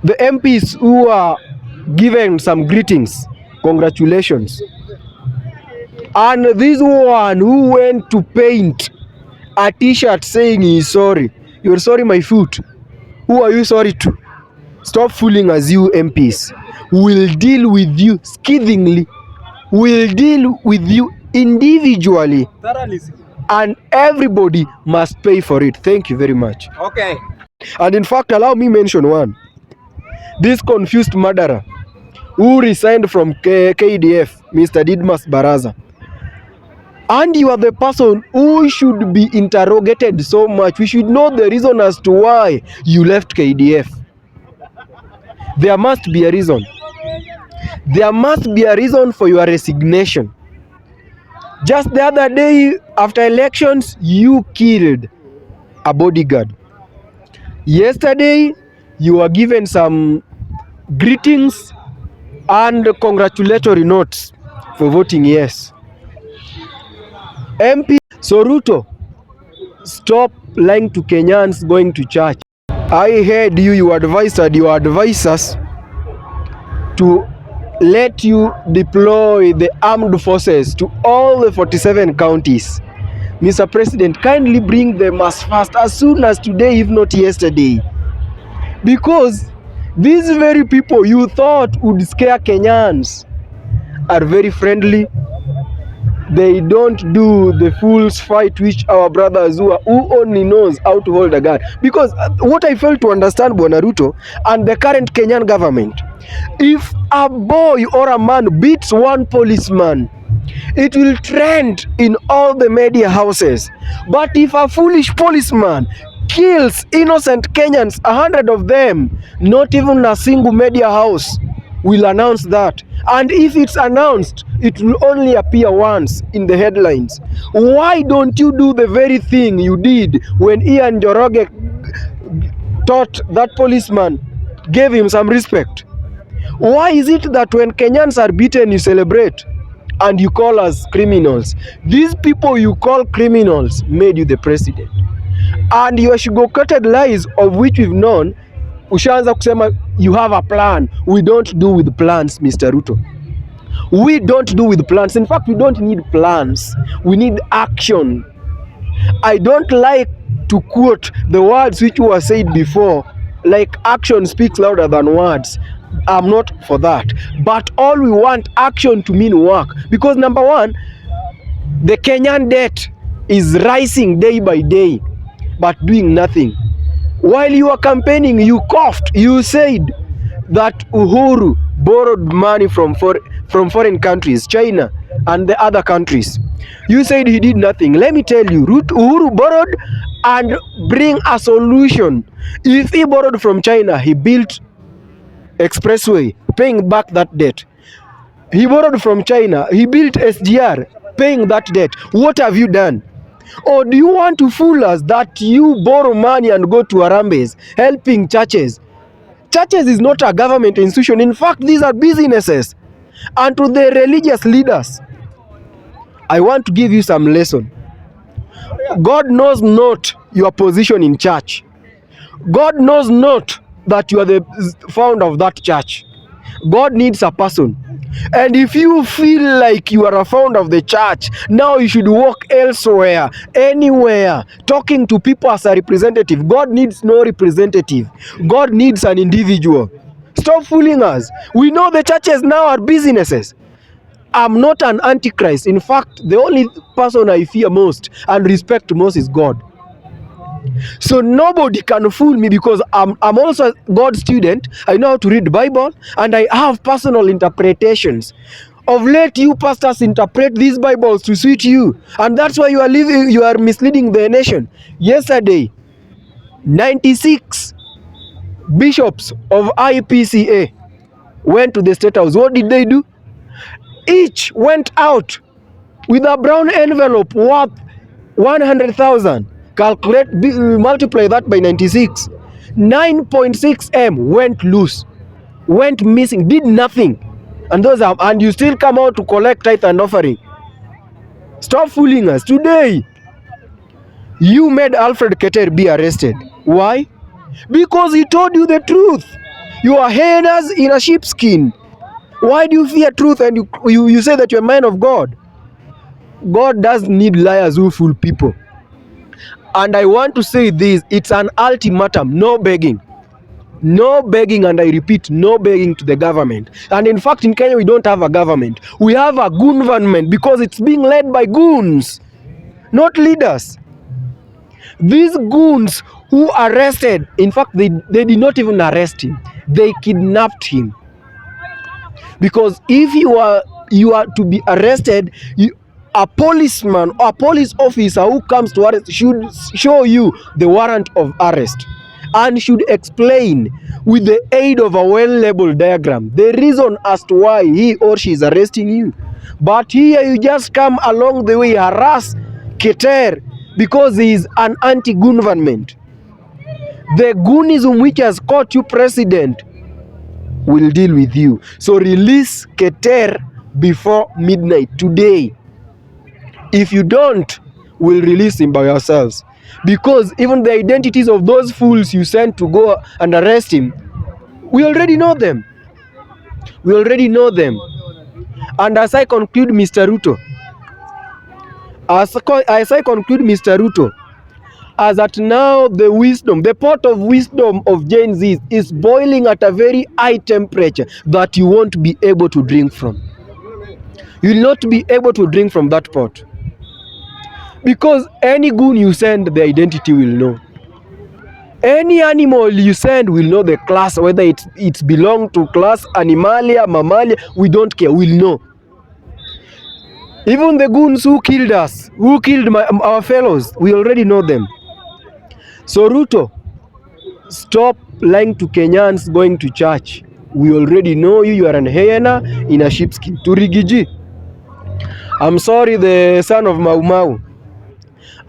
the MPs who are given some greetings, congratulations. And this one who went to paint a t-shirt saying he is sorry. You're sorry, my foot. Who are you sorry to? Stop fooling us, you MPs. We'll deal with you scathingly. We'll deal with you individually. And everybody must pay for it. Thank you very much. Okay. And in fact, allow me mention one. This confused murderer who resigned from KDF, Mr. Didmas Baraza. And you are the person who should be interrogated so much. We should know the reason as to why you left KDF. There must be a reason. There must be a reason for your resignation. Just the other day, after elections, you killed a bodyguard. Yesterday, you were given some greetings and congratulatory notes for voting yes. MP, so RUTO, stop lying to Kenyans going to church. I heard you advised your advisors to let you deploy the armed forces to all the 47 counties. Mr. President, kindly bring them as fast, as soon as today, if not yesterday. Because these very people you thought would scare Kenyans are very friendly. They don't do the fool's fight which our brothers who only knows how to hold a gun. Because what I fail to understand, Bwana RUTO and the current Kenyan government, if a boy or a man beats one policeman, it will trend in all the media houses. But if a foolish policeman kills innocent Kenyans, 100 of them, not even a single media house will announce that. And if it's announced, it will only appear once in the headlines. Why don't you do the very thing you did when Ian Njoroge taught that policeman, gave him some respect? Why is it that when Kenyans are beaten, you celebrate and you call us criminals? These people you call criminals made you the president. And your sugar-coated lies, of which we've known, ushaanza kusema you have a plan. We don't do with plans, Mr. RUTO. We don't do with plans. In fact, we don't need plans. We need action. I don't like to quote the words which were said before, like action speaks louder than words. I'm not for that. But all we want action to mean work. Because number one, the Kenyan debt is rising day by day, but doing nothing. While you were campaigning, you coughed. You said that Uhuru borrowed money from foreign countries, China and the other countries. You said he did nothing. Let me tell you, Uhuru borrowed and bring a solution. If he borrowed from China, he built expressway, paying back that debt. He borrowed from China, he built SGR, paying that debt. What have you done? Or do you want to fool us that you borrow money and go to Harambes, helping churches? Churches is not a government institution. In fact, these are businesses. And to the religious leaders, I want to give you some lesson. God knows not your position in church. God knows not that you are the founder of that church. God needs a person. And if you feel like you are a founder of the church, now you should walk elsewhere, anywhere, talking to people as a representative. God needs no representative. God needs an individual. Stop fooling us. We know the churches now are businesses. I'm not an antichrist. In fact, the only person I fear most and respect most is God. So nobody can fool me, because I'm also a God student. I know how to read the Bible, and I have personal interpretations. Of late, you pastors interpret these Bibles to suit you, and that's why you are misleading the nation. Yesterday, 96 bishops of IPCA went to the State House. What did they do? Each went out with a brown envelope worth 100,000. Calculate, multiply that by 96. 9.6 M went loose, went missing, did nothing. And you still come out to collect tithe and offering. Stop fooling us. Today, you made Alfred Keter be arrested. Why? Because he told you the truth. You are hyenas in a sheepskin. Why do you fear truth and you say that you're a man of God? God does need liars who fool people. And I want to say this, it's an ultimatum, no begging. No begging, and I repeat, no begging to the government. And in fact, in Kenya, we don't have a government. We have a goon government because it's being led by goons, not leaders. These goons who arrested, in fact, they did not even arrest him. They kidnapped him. Because if you are to be arrested, a policeman or a police officer who comes to arrest should show you the warrant of arrest and should explain with the aid of a well-labeled diagram the reason as to why he or she is arresting you. But here you just come along the way, harass Keter because he is an anti-goon government. The goonism which has caught you president will deal with you. So release Keter before midnight today. If you don't, we'll release him by yourselves. Because even the identities of those fools you sent to go and arrest him, we already know them. We already know them. And as I conclude, Mr. RUTO, as I conclude, Mr. RUTO, as at now the wisdom, the pot of wisdom of GENZs is boiling at a very high temperature that you won't be able to drink from. You will not be able to drink from that pot. Because any goon you send, the identity will know. Any animal you send will know the class, whether it's belong to class Animalia, Mammalia, we don't care, we'll know. Even the goons who killed us, who killed our fellows, we already know them. So RUTO, stop lying to Kenyans going to church. We already know you, you are an hyena in a sheepskin. To Rigiji, I'm sorry, the son of Mau Mau.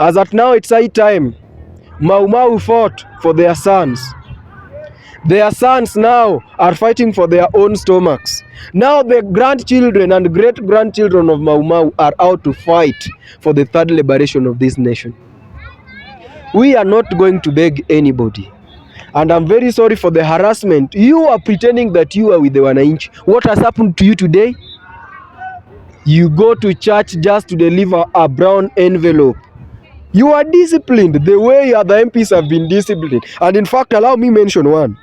As at now, it's high time. Mau Mau fought for their sons. Their sons now are fighting for their own stomachs. Now the grandchildren and great-grandchildren of Mau Mau are out to fight for the third liberation of this nation. We are not going to beg anybody. And I'm very sorry for the harassment. You are pretending that you are with the Wananchi. What has happened to you today? You go to church just to deliver a brown envelope. You are disciplined the way the MPs have been disciplined. And in fact, allow me mention one.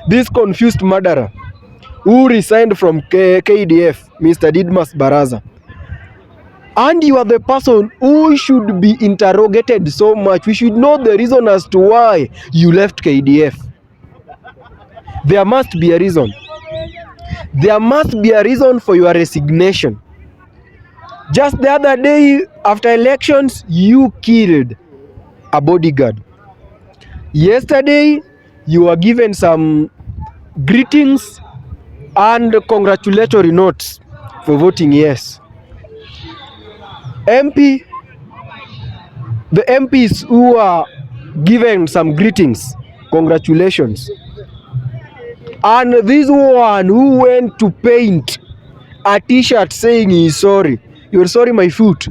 This confused murderer who resigned from KDF, Mr. Didmas Baraza. And you are the person who should be interrogated so much. We should know the reason as to why you left KDF. There must be a reason. There must be a reason for your resignation. Just the other day, after elections, you killed a bodyguard. Yesterday, you were given some greetings and congratulatory notes for voting yes. The MPs who are given some greetings, congratulations. And this one who went to paint a t-shirt saying he is sorry. You're sorry, my foot.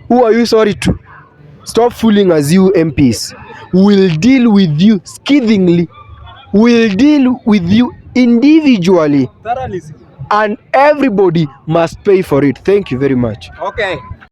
Who are you sorry to? Stop fooling us, you MPs. We'll deal with you scathingly. We'll deal with you individually. And everybody must pay for it. Thank you very much. Okay.